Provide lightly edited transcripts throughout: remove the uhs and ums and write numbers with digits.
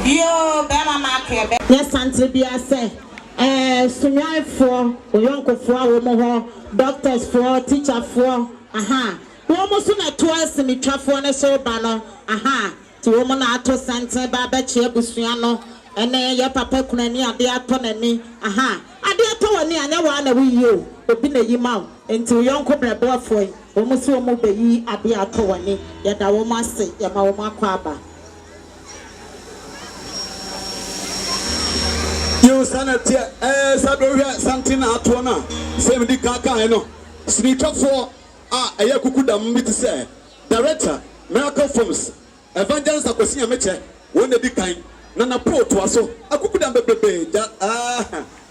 Yo, Bama Market. Yes, Auntie Bia say, Sunyai for, Oyonko for, doctors for, teacher for, aha. We almost soon at twice in the traffic on a show banner, aha. To woman ato Santa Babachi Busiano, and then your papa Kunani, and the Atonani, aha. I did tell me, I never want to you, but been a yimau, and to Yonko Braboy, almost so mobile ye at the Atowani, yet I will must say, Yamama Quaba. You sanity, Sabria Santina Atwana, 70 Kaka, no. Sneaker for a Yakukuda Miti say, Director, Miracle Films, Evangelist Akosia Meche, one the big kind, Nana Pro to us, I could bebe,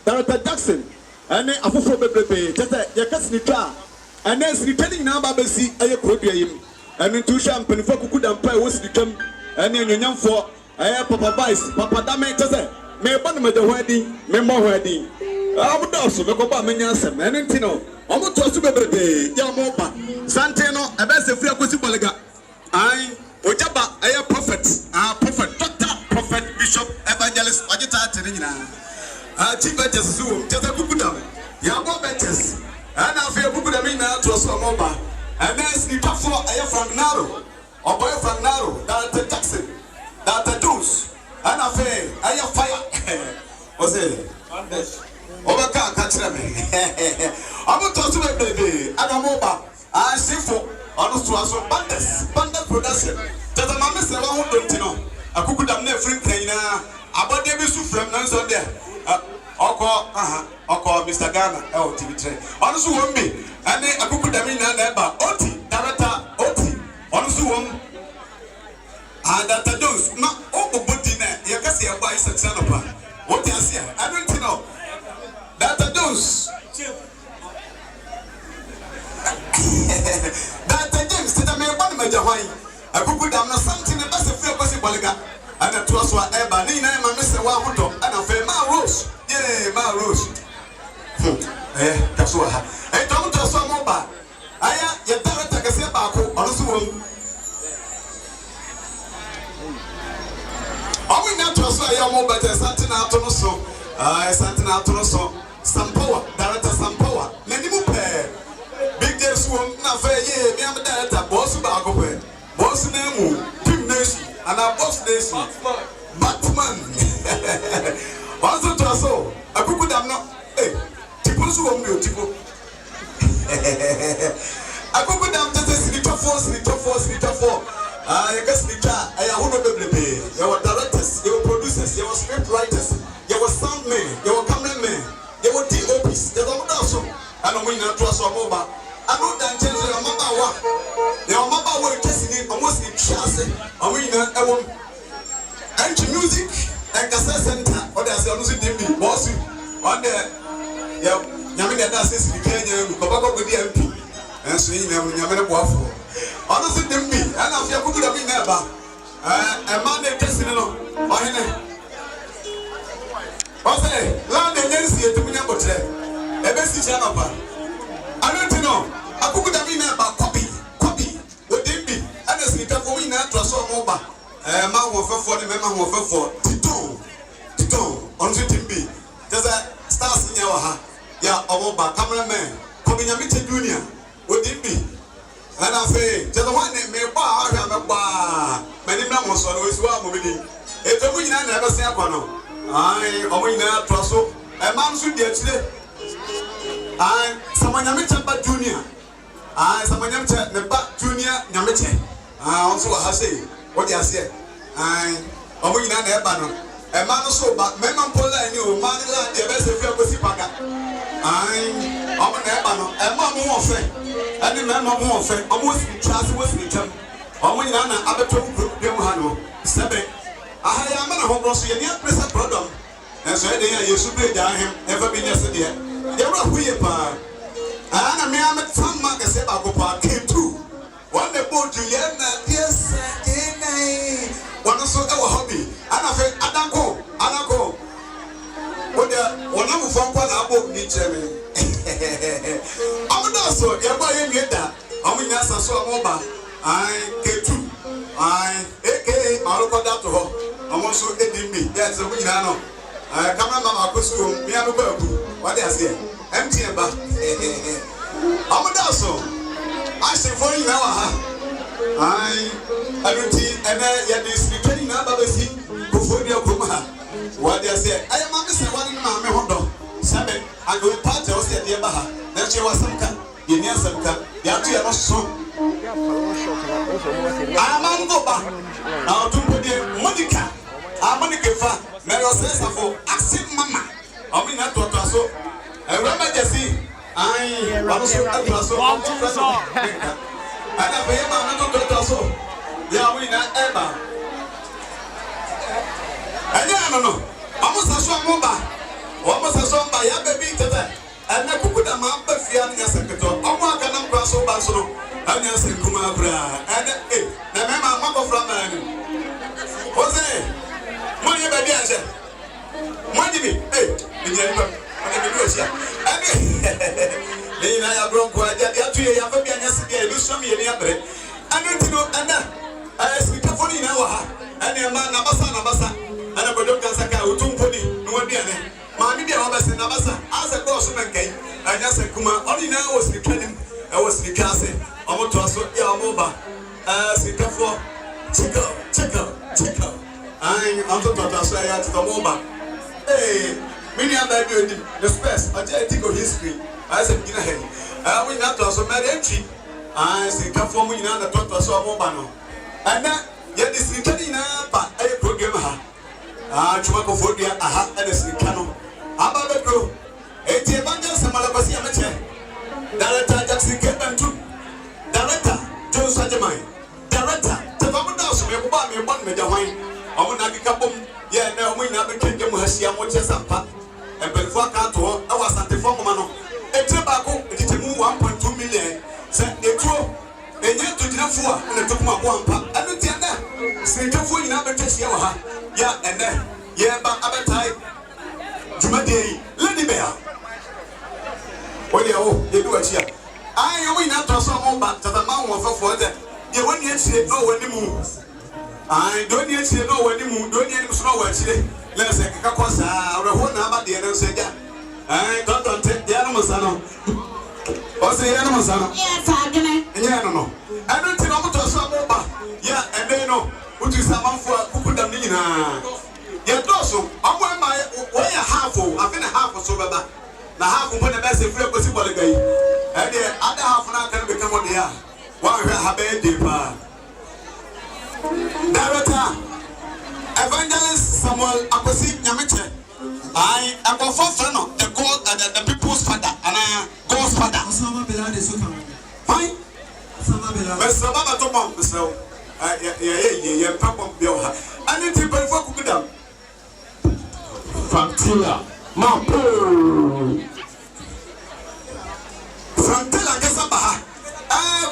Director Jackson, and then Afro Bebe, just a Yakasnika, and then returning now Babasi, a Program, and then two champagne for Kukuda Pie was become, and then young for a Papa Vice, Papa Dame, just me ban me the wedding, me more wedding. I would also make up a minion, and Tino, almost to be Yamopa, Santino, a best of Yakusibalega. I, Ojaba, a prophet, doctor, prophet, bishop, evangelist, Agita Terina. Chief Betches Zoom, just a Bukudam, Yamo Betches, and I feel Bukudamina to a Somoba, and then sleep up for a Frank Naro, or boy Frank Naro, Dr. Jackson, Dr. Deuce. And I say, I have fire. Was it? Overcome, catch them. I'm going to talk to my baby. I'm over. I see for honest to us, Bandas production. That the Maame Serwaa don't know. I could have never free trainer. About the issue from Nanson there. Oko, Mr. Ghana, TV3. Honestly, won't be. And then I could have been a neighbor. Oti, director, Oti. Honestly, won't. And that those not over dinner, you can see a vice and son of her. What you say? I don't know. That those that James did a mere one major wine. I could put down something the best of your possible. And that was what Eba Nina and Maame Serwaa would and a fair Rose. Yea, Ma Rose. That's what I don't tell some more. we not to say your mobile something out on so. Something out on so. Some power, director, some power. Many more pair. Big James won't not fair. Yeah, me am a director. Boss back away. Boss name, Pim Nation, and our boss nation. Batman. Also to us all. I could have not. Hey, Tipos won't be Tipo. I could put down just a little four. I guess I have your directors, your producers, your script writers, your sound men, your cameramen, your DOPs, the also. I don't mean not trust or mobile. I know that your mama wa. Your mama were testing it almost in chance. I mean, I won't enter music and cassette center or there's a music DB, boss on there. Yamina does this in Kenya, Cobaco with the MP. And so you never waffle. Honestly, them be, and I feel good have been never. A man they testing it on. What's that? Land and Nancy to me about that. A best channel. I don't know. I could have been about copy. What they be? And as we talk, we not trust all over. A man will for the member will for Tito. On the be. There's a stars in your heart. Yeah, over cameraman. Coming a meeting junior. What they be? And I say, just the one that may bar, I have a bar. Many members always welcome me. If the winner never say a corner, I always not trust so. A man should get today. I someone Yamita Junior. I someone Yamita Junior Yamite. I also have say what you say. I always not have banner. A man so but men on Pola and you, man, the best of your pussy packer. I'm on a man more friend. And the man more friend almost in Chas was with him. Only Nana Abato group Yamano. Sebe. I am a home ross in your present problem. And so you should be down him, never been yesterday. You're a weird part. And a man met some markers about came too. One the boat Juliana, yes, one also our hobby. And I said, I don't go. What the one of them for about Nietzsche. I'm not so, you're buying me that. I'm in Nasa so mobile. I get two. I, aka, I'll go down to her. I'm also getting me. That's a winner. I come on, my costume. Me have a burger. What they say? Empty about. I'm not so. I say for you now. I don't see, and yet this returning number is before your Kuma. What they say? I am Maame Serwaa in Maame Hondo. Seven, I go part of the Yabaha. Then she was some cat. You near some cat. You have to have so. I am on go back. Now to put the Monica. I'm Monica for Mary says for accept Mama. I mean, not to so. I remember Jessie. I also and I pay my not so. Yeah, we not ever. And yeah, no. Almost a strong mobile. Almost a strong by a baby to that. And I could put a map of Fiana Secretary. I'm walking on Brasso Basso. And I said, Kumabra. And the member Marco from Jose. Money baby, I said. Money, hey, in the I have grown quite a few years ago. I do some years ago. I don't know, and I speak for an hour. And a man, Nabasa, and a product as a cow, Tumponi, no one near them. Mammy, the Abbas and Nabasa, as a grossman came. I just said, Kuma, only now was the cannon. I was the castle. I want to ask Yamoba. Sit up for Chico. I'm to say at the MOBA. Hey, many other the space. I think of history. I said, I will not also marry entry. I say, come for me now, the doctor saw Mobano. And that, yet this is getting up a program. Chumaco for the aha, and the Sicano. About the crew. A Tiabanga, some Malabasi amateur. Director Jackson Kevin too. Director Joe Sajamai. Director, the Babadas, me one with the wine. I will not be couple. Yeah, now we never take them as she watches up. And before I can't, I was at the former. A tobacco, it is a move 1.2 million. Said the crew, and yet to the four, and took my one pack. I don't tell them. Say the food in Abertash Yaha. Yeah, and then, yeah, but Abertai. Jumadi, Lady Bear. Well, you do it here. I will not toss some back to the mountain for that. You won't yet say no when you move. I don't need to know when you don't need to know what you let's say Kakosa or a whole number the other say I don't take the animals. What's the animals? Yes, I no. I don't think I'm to some over. Yeah, and they know what is someone for Kukudamina. Yet also, I'm wearing my way a half full. I've been a half or so about. Now, half of the best if you're possible again. And the other half an hour can become what they are. One have a deeper. Director, Evangelist Samuel Akosi Nyamiche. I am a forefront the God and the people's father and God's father. Fine. Mr. Baba Tomam, so yeah, Papa Bioha. I need to pay for Kukudam. Fantilla, Fantilla Gasabaha.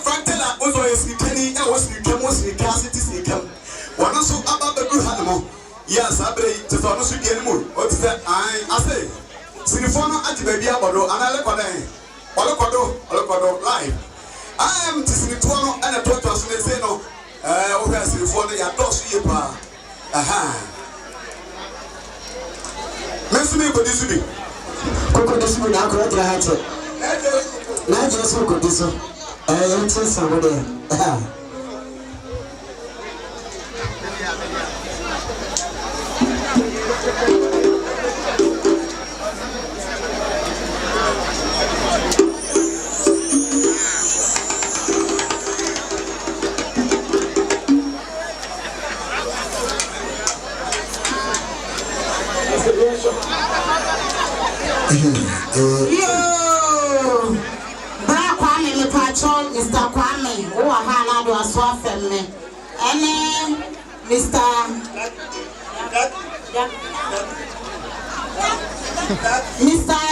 Fantilla was Kenny, I was in Cassidy. One also about the good animal. Yes, I believe to follow the animal. What is that? I say, Sinifono Antibaby Abado, and I look at live. I am Tisnituano and a tortoise in the Zeno. Oh, yes, for the Atos Yepa. Aha. Messi, could this be? Coco, this will not correct your hat. Not just who could this. I am somebody. Yo, Black Kwame, the patron, Mr. Kwame, who are Hana do a swap family, and Mr.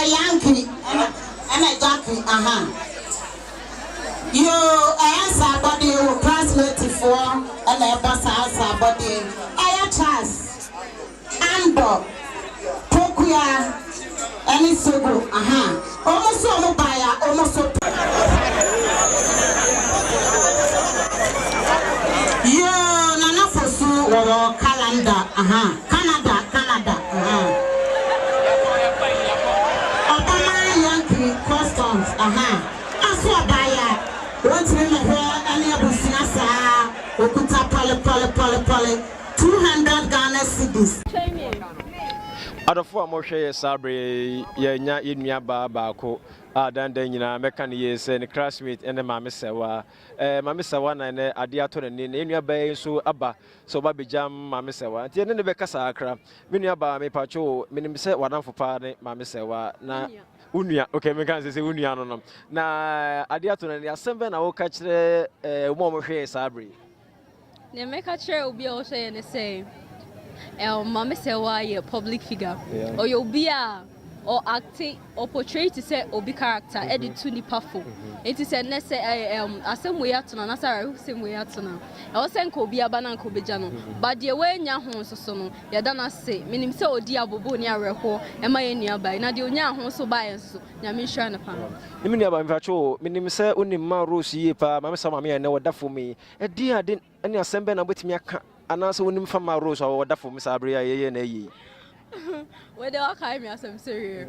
Yankee, and a Jackie, You answer body, classmate for, and a bus answer body, I trust, and Bob, Pokuya. Any so good, almost so buyer, almost so. Yeah, Nana for so calendar, Canada, Obama Yankee customs, as for buyer, what's in the hair, any of the Sinasa, Okuta Poly, 200 Ghana cedis. Adofo amoshe sabre yenya yenua baako dan nyina meka ne yese ne classmate ene Maame Serwaa Maame Serwaa na ne ade ato ne yenua ba nso aba so ba bejam Maame Serwaa nti ne be kasa akra menua ba me pacho menim se wadanfo pa ne Maame Serwaa na unua okay me kan se unua no na ade ato ne asembe na wo ka kire mo mohwe sabre ne me ka kire obi a wo hwe ne say Maame Serwaa a public figure or you'll be or acting or portray to say obi character edit to the powerful. It is a necessary same way at na sare same way at na. I was saying ko bia ba na ko bejano but the way nya ho so no ya da na say minim say odi abobo ni awereko e ma ye nia bai na de onya ho so bai so nya me hwa na pa. Ni nia ba mfacho minim say onim ma rose ye pa Maame Serwaa me na wada for me e di ade ene asembe na betimi aka anase wonim fama rose or wada for me sabre ya ye na yi. Where they are carrying me as I'm serious.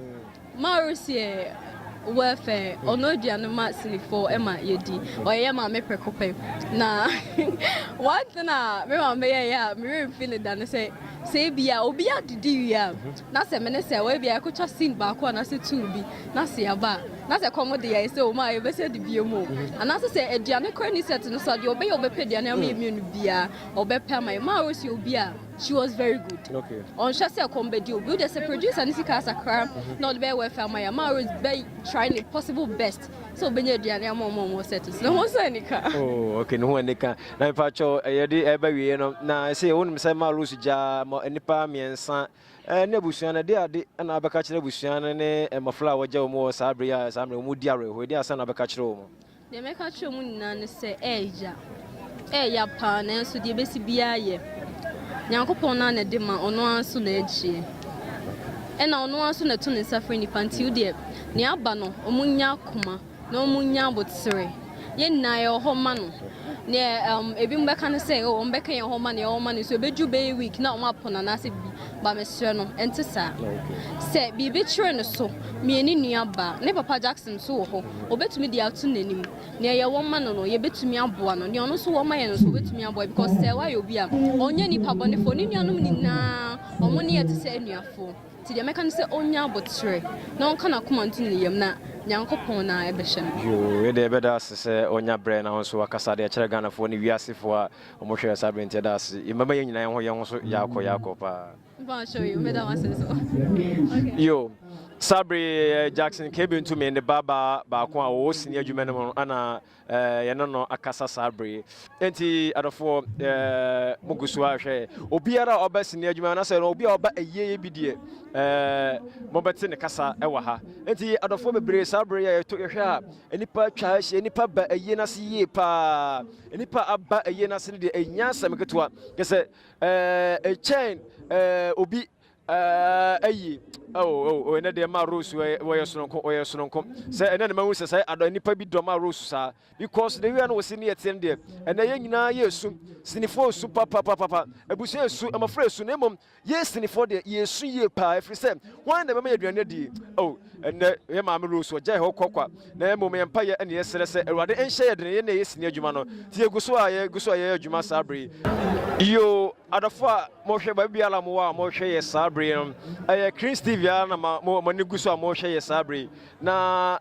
Marusie welfare or no diana for Emma Yedi or Emma me precope. Nah, one thing me feeling that say be a obia to do ya. That's a menace where be I could just sing back one as a two be. That's a bar. That's a comedy I say, my ever said the BMO. And as I say, a Diana Crony said to the Saudi obey or bepedia and immune beer or beper my Marusie beer. She was very good. Okay. On Chassis Comedy, we just a producer and this is a crime, not very well for my Maru is trying the possible best. So Benediana Momo settles. No more any car. Oh, okay, no one can. Now, Pacho, I did ever, you know, now I say, only say Maru's jam or any palmy and son. Nebusiana, dear, and Abacach Nebusiana and my flower Joe more Sabria, some Mudiaro, where they are son of a catch room. They make a show and say, ya pan, and so the best be Yankopon na de ma ono anso na echie e na ono anso na to ne safre ni panti de ne aba no omunya akoma na omunya abotsere ye nna ye ho ma no near ebi mbeka no say oh mbeka ye ho ma ne ho ma ne so beju be week na o ma pona na se bi ba mesre no ente sa say bi be chere no so me ni nua ba ne papa Jackson so wo ho obetumi di atu nanim ne ye wo ma no no ye betumi aboa no ne ono so wo ma ye no so betumi aboa because say why obi a onye nipa bone fo ni nuanom ni na omo ne ye te say nuafo ti de meka no say onya abotre na on kana kuma ntu ne yam na nyankopon na ebehye no yo e de beda se onya bre na so akasa de kire Ghana fo ni wiasefo a omo hwe sabre ntia da se imama ye nyina ye ho so yakọ pa ba show you me da was so okay yo Sabre Jackson came into me in the baba ba ko a wo senior adwuma no ana ye no akasa Sabre enti adofo mugusu ahwe obiara oba senior adwuma na se no obi oba eye bi die mo beti ne kasa e wa ha enti adofo bebre Sabre ye to hwe a enipa twa hye enipa ba eye na se ye pa enipa aba eye na se de enya sam ketoa ke se a chain obi ayi ene de ma rose we sononko say ene ne ma hu say ado nipa bi do ma rose sa because the way na we senior ten de ene ye nyina ye su sinifo su papa ebusu esu am afra esu na mom ye sinifo de ye su ye pa every say wan na be ma aduane di ene ye ma rose oje ho kokwa na mom ye mpa ye ene ye sere se awade enhye ye de ye na ye senior adwuma no ti eguso a ye adwuma Sabre yo adofo a mo hwe ba bia la mo wa mo hwe ye Sabre no Christy na mo ne guso a mo hwe ye Sabre na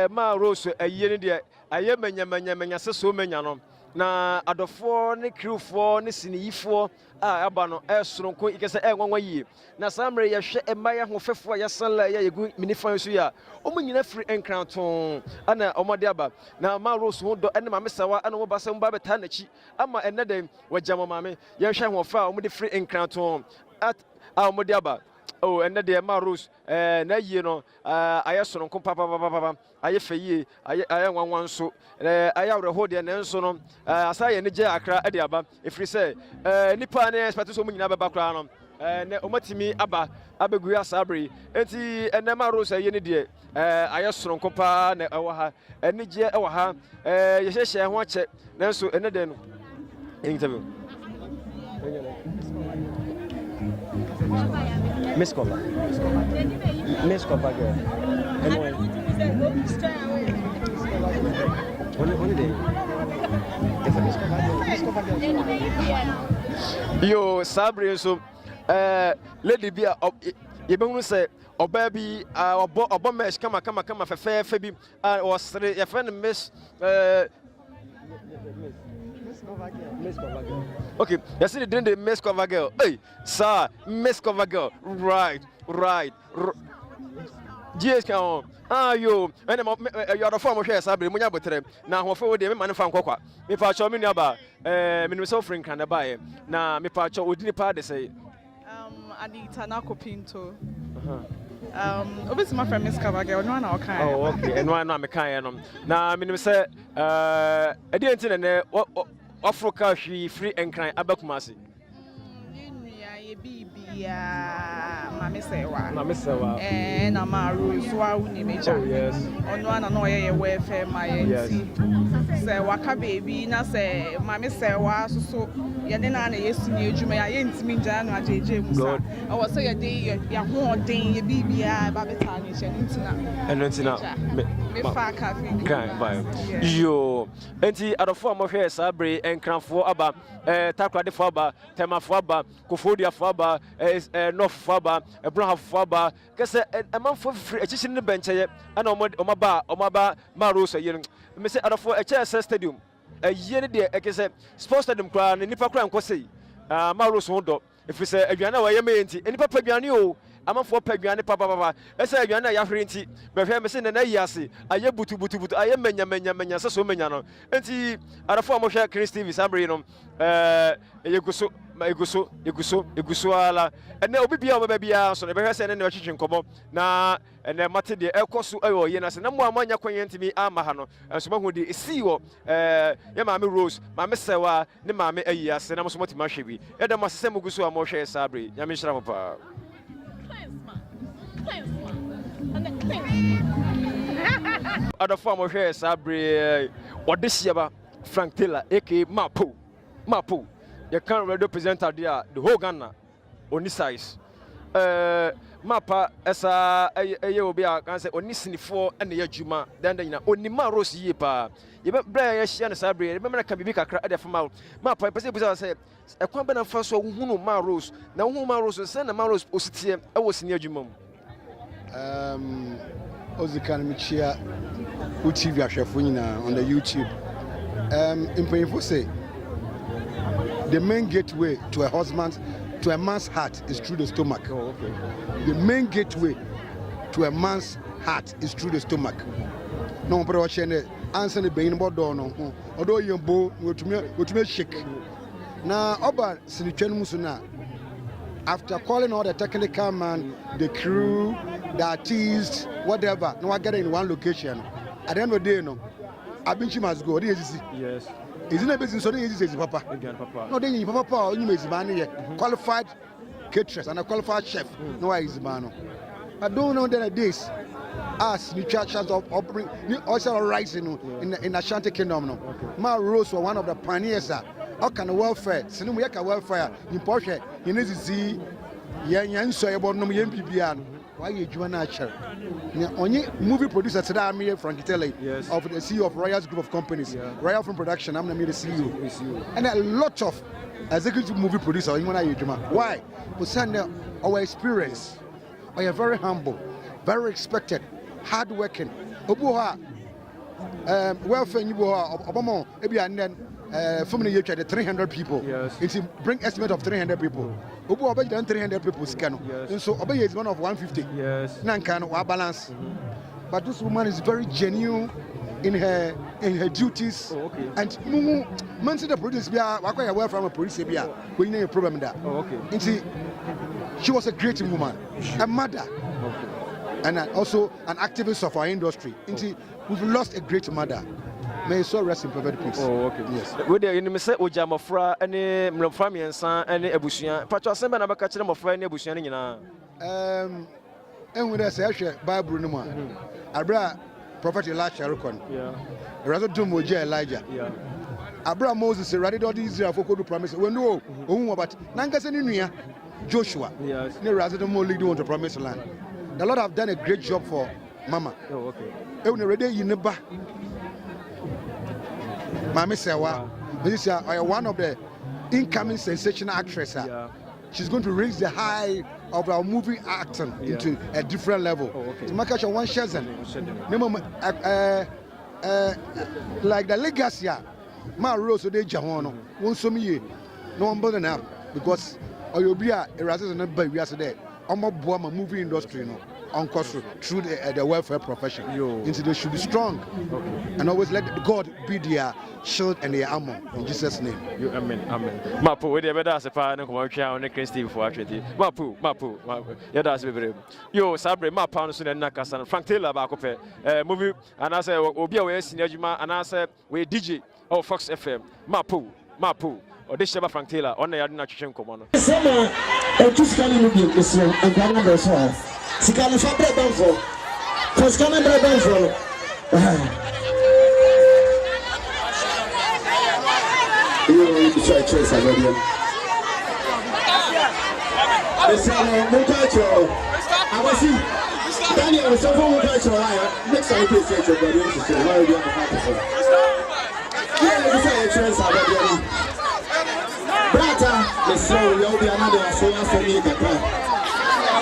ma rose aye ne de aye manya se so manya no na adofo ne crewfo ne siniyifo a aba no sononko ikese enwanwa yi na Sabre ye hwe emaya ho fefo ya sanla ya yegu minifan so ya omo nyina free enkranton ana omode aba na ma rose ho do ene Maame Serwaa ana wo basam ba beta na chi ama ene dem wajamo Maame ye hwe ho fa omo de free enkranton at omode aba ene de ma rose na yie no aye sononko papa aye feye aye nwanwan so aye awreho de ne nso no asaye ne je akra e de aba efri se nipa ne expect so mu nyina beba kra no ne omatimi abegu ya Sabre enti ene ma rose aye ne de aye sononko pa na ewo ha ene je ewo ha ye hye ho ache nanso ene de no interview Miss Cover girl. One day. Yo, Sabre so lady be you be say oba bi obo mesh kama fe bi o sere your friend Miss okay, you see the Miss Cover girl. Hey, sir, Miss Cover girl. Right. GS can yo, and you are the former share Sabre, Munya Botre. Now, what for the man from Coca? Me patch on Minaba, Minnesota Frank can buy. Now, me patch on Udini Party say, Anita Nako Pinto. Obviously, my friend Miss Cover girl, no one our kind. Oh, okay, and one I'm a kind. Now, I mean, say, I didn't know Africa, she free and crying Abakumasi. Maame Serwaa. Maame Serwaa. Na ma rose wa uni mecha. Yes. Ono ana no ye welfare my enti. Se waka baby na se Maame Serwaa so ye de na yesu ni adwuma ye ntimi ngya no ajeje musa. I was say ye de ya ho den ye bibia ba beta ni che ntina. Eno ntina. Me fa ka fi. Kan ba. Yo. Enti adofo mo hwe Sabre enkranfo aba takrade fo aba temafo aba kofodia fo aba North Faba, a brown Faba, Cassa, a month for free, a chicken in the bench, and Omaba, Maros, a year, Miss Adafo, a chair stadium, a year day, I can say, sports stadium crown, and Nipa crown, Cossay, Maros Hondo, if we say, Agana, I am any papa Piano, I'm a for Pegani Papa, I say, Agana Yafrinti, but I am saying an Ayasi, I am Butu, I am Menya, so Menano, and see, Adafo Mosha, Christy, Sabrino, Eguso ala and now be our baby so never send any chicken come na and then mate de ekosu ayo ye na se na mo amanya kwanyantimi amahano so mahu de see wo ye Maame Rose Maame Serwaa ne Maame ayi ase na mo so motima hwebi e da masese muguso a mo hwe Sabre nyame hira mo pa adofo mo hwe Sabre odesiaba Frank Taylor aka Mapo you can radio presenter there the whole Ghana oni size mapa esa eye obi a kan say oni sinifo na ye adwuma dan nyina oni ma rose yi pa ye be bra ye hia na sabre ye be mena ka bibi kakra ade fama mapa pese pese say ekwan be na fa so hunu ma rose na hunu ma rose say na ma rose ositie e wo sini adwuma mu Ozikan Michia TV ahwefo nyina on the YouTube impayfo say the main gateway to a man's heart is through the stomach. Oh, okay. The main gateway to a man's heart is through the stomach. No but watch any answer the bein about door no. Although you bo to me shake. Now oba sinitwen musuna after calling all the technical man, the crew, the artists, whatever, no I get in one location. At the end of the day, no, Abinchi must go. Yes. Is in a business, so this is Papa. Again, Papa. No, then you Papa, you may be qualified caterers and a qualified chef. No, I is man. I don't know that this us new churches of bring also rising in Ashanti Kingdom. No, my Rose was one of the pioneers. How can welfare? Sinu we can welfare. In Porsche, you need to see yan so about no MPBN. Why you join a chair? Only movie producer today I'm here from Italy of the CEO of Royal's Group of Companies. Royal Film Production, I'm the CEO. And a lot of executive movie producer in why? Because our experience, we are very humble, very respected, hardworking. Obuha welfare you Obama and then family you the 300 people. It's bring estimate of 300 people. Obu obey than 300 people scan. And so obey is one of 150. Nankan or balance. But this woman is very genuine in her duties. And man see the produce be away from a police be we need a problem there. And she was a great woman, a mother. And also an activist of our industry. And we've lost a great mother. May so rest in perfect peace. Yes. We there you say oja mofra ene mlofra miensa ene ebusuan. Pacho asemba na baka kire mofra ene ebusuan nyina. En we there say ahwe Bible no mu. Abra prophet Elijah rekon. Erazo dum oja Elijah. Abra Moses ready do Israel for do promise. We know ohun but nankase ni nua Joshua. Ne erazo do mo lead on to promised land. The Lord have done a great job for Mama. E we ready yineba Maame Serwaa, this is one of the incoming sensational actresses. She's going to raise the high of our movie acting into a different level. To make sure one Shazan, like the legacy, my rose of the Jahono, won't so me, no one better now because you'll be a resident by yesterday. I'm a movie industry, on course through the welfare profession. Into they should be strong and always let God be their shield and their armor in Jesus' name. Amen. Mapu, we better as a fan come out here on the Christian for actually. Mapu. Yeah, that's very. Yo, Sabre, Mapu, so na Nakasan, Frank Taylor bakope. Movie, and I say Obi we senior juma, and I say we DJ or Fox FM. Mapu. Or this Sheba Frank Taylor on the Yadina Chichen Common. Summer, just coming with you, this one, and one number four. Sikana Fabre Banfo. First coming by Banfo. You try choice again. The summer, Mukacho. I was in Daniel was so Mukacho. Next time, please say your body to say, why are you happy? Yeah, you try choice again. Brata, the soul, you'll be another so for me.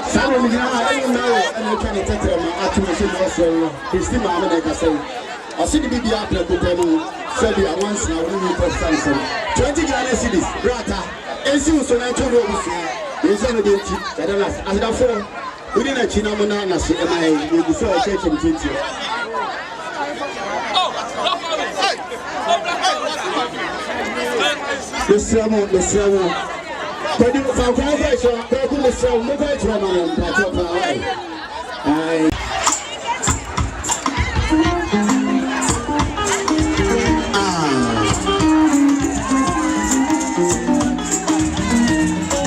Some of you I don't know, and you can't take them actually also. Christine Maame say, I see the baby apple to tell you, so you are once now, we need to stand some 20 Ghana cedis, Brata, and see so I told you, is on the beach, and as therefore, we didn't a Chinamona, and I will be so church and teacher. The sermon. But you found conversation, but you must say, move it from me, that's what the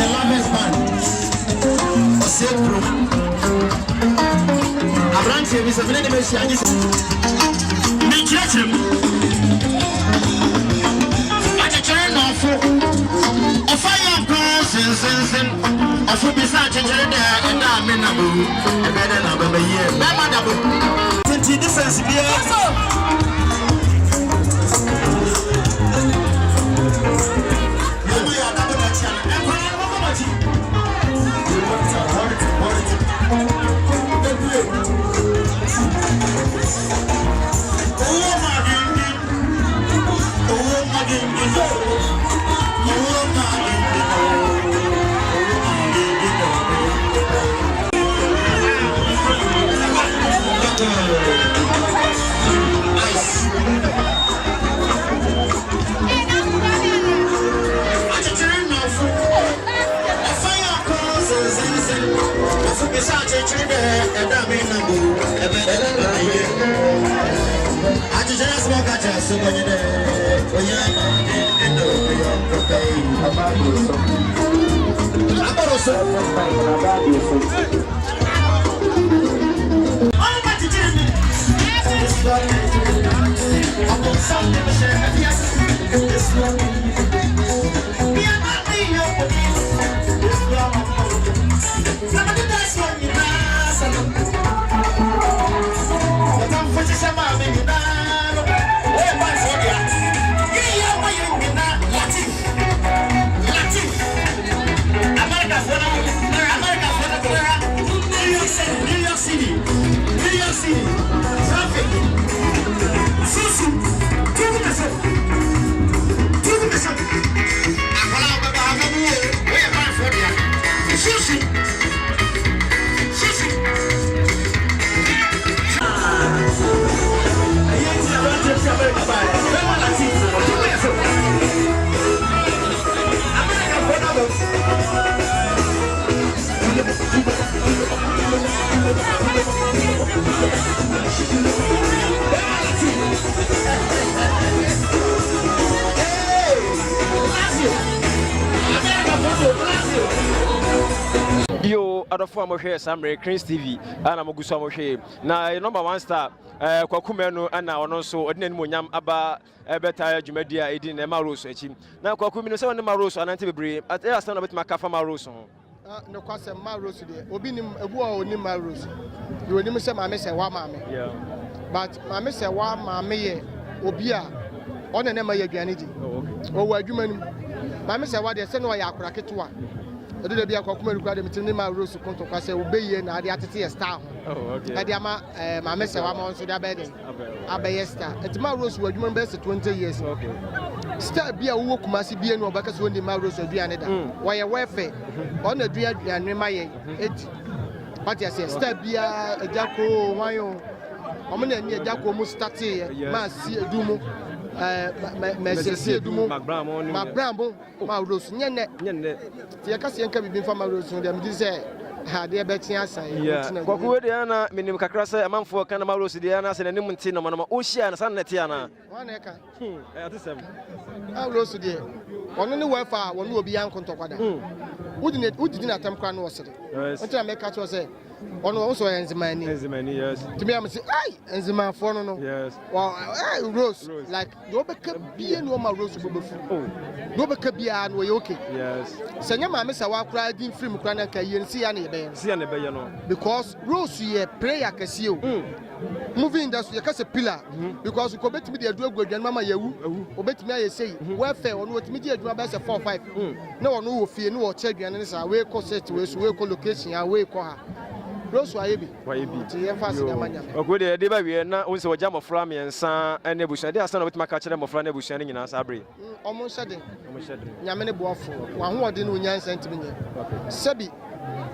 lovers man, I ran to Miss Messiah. sense. I should be such a and I'm in a boo. A better number year. Mamma, this sense. Other form of here, some Chris TV, and I'm a good summer here. Now, number 1 star, Kwakumeno, and now also, Odin Munyam, Abba, Ebeta, Jumedia, Edin, and Maros. Now, Kwakumino, 7 Maros, and Antibri, at the stand of Macafa Maros. No question, Maros, Obinim, a war, Nim Maros. You will never say Maame Serwaa, Maame. Yeah. But Maame Serwaa, Maame, Obia, on the name of Yanity. Oh, where you mean? Maame Serwaa, they send why I crack it to one. I did be a Kwakumeno required to name my rules to come to Quasa, obey, and I had to see a star. Oh, okay. Adiama, Maame Serwaa, so that bedding. Abayesta. It's my rules were human best 20 years. Okay. Star be a walk, must be no backers when the Maros or Dianetta. Why a welfare on the Dria and Remaye. It. But yes, star be a Jacko, Wayo. I'm in a Jacko Mustati, Massi Dumo. Messi Dumo, Macbrambo, Maros, Yene, the Acacian can be from Maros, and them say, had their betting answer. Yeah, Diana, Minim Cacrasa, a month for Canamaros, Diana, and a Nimuntina, Manama, Ocean, and San Netiana. 1 acre. I rose today. On any welfare, one will be uncle to Quada. Wouldn't it? Who didn't attempt Crown was it? What I make us say? On also Enzimani, yes. To me, I'm saying, ay, Enzima for no. Yes. Well, Rose, like, no be no more Rose before. No be an way, okay. Yes. Senya Maame Serwaa cried in film Cranaka, and see any bay. Because Rose, ye prayer casio. Moving that's your case pillar. Because you commit me the drug and Mamma Yahoo, obey me, I say, welfare on what media do about 4 or 5. No one will fear no children, and it's a way cost to us, way collocation, away call her. Rose Wayabi. Okay, Deba, now also a jam of Flammy and San and Nebuchadnezzar. They are son of my catcher of Flan Nebuchadnezzar in Asabri. Almost said, Yamene Boafo, one who didn't win Yan Sentiment. Sebi,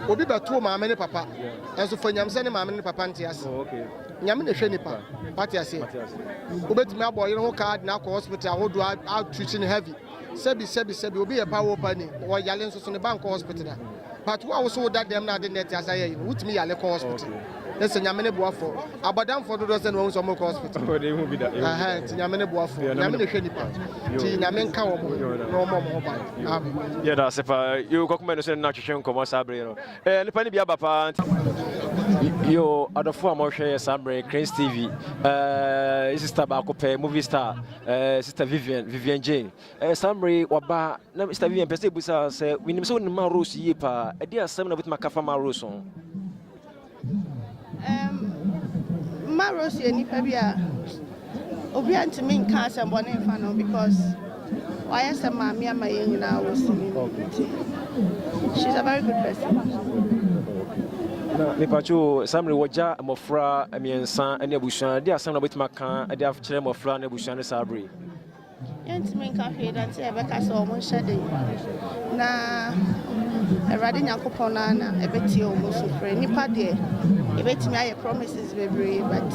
Obiba to my many papa, and so for Yamsen, my many papantias. Okay. Yamine Shenipa, Patiasi. Ubet my boy, you know, card now hospital, who do out treating heavy. Sebi will be a power opening or Yalens on the bank hospital. But who also that them not the net as I with me at the hospital. That's a Yamene Boafo. Abadam for the dozen rooms on hospital. They won't be that. I had Yamene Boafo, Yamine Shenipa, Yamen Cow, no more mobile. Yeah, that's if you got medicine, not to show Sabrino. And the Penny Biaba. Yo, other form of share Sabre, Cranes TV, Sister Bacope, movie star, Sister Vivian Jane. Sabre, Waba, Mr. Vivian Pestibusa say, we need so many Rose Yepa, a dear seven with Macafa Maros on. Maros, any Pabia, Obian to me, can't and one infano because why is a mammy and my young now was she's a very good person. Mepacho, Samri Waja, Mofra, Amiensan, and Yabushan, they are some of it Macan, and they have Chelem of Flan, Nebushan, Sabri. Yanti men cafe that say Rebecca saw one shedding. Na a riding Yacoponana, a betty almost for any party. A betty me promises very, but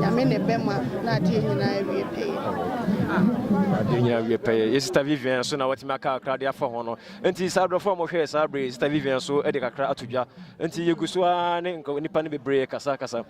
Yamin a bema, not in I repay. We pay. Yes, Vivian, so now what Maca Claudia for honor. Until Sabra form of hair, Sabri, Vivian, so Edica Cratuja, until you go so Nippani break, Casacasa.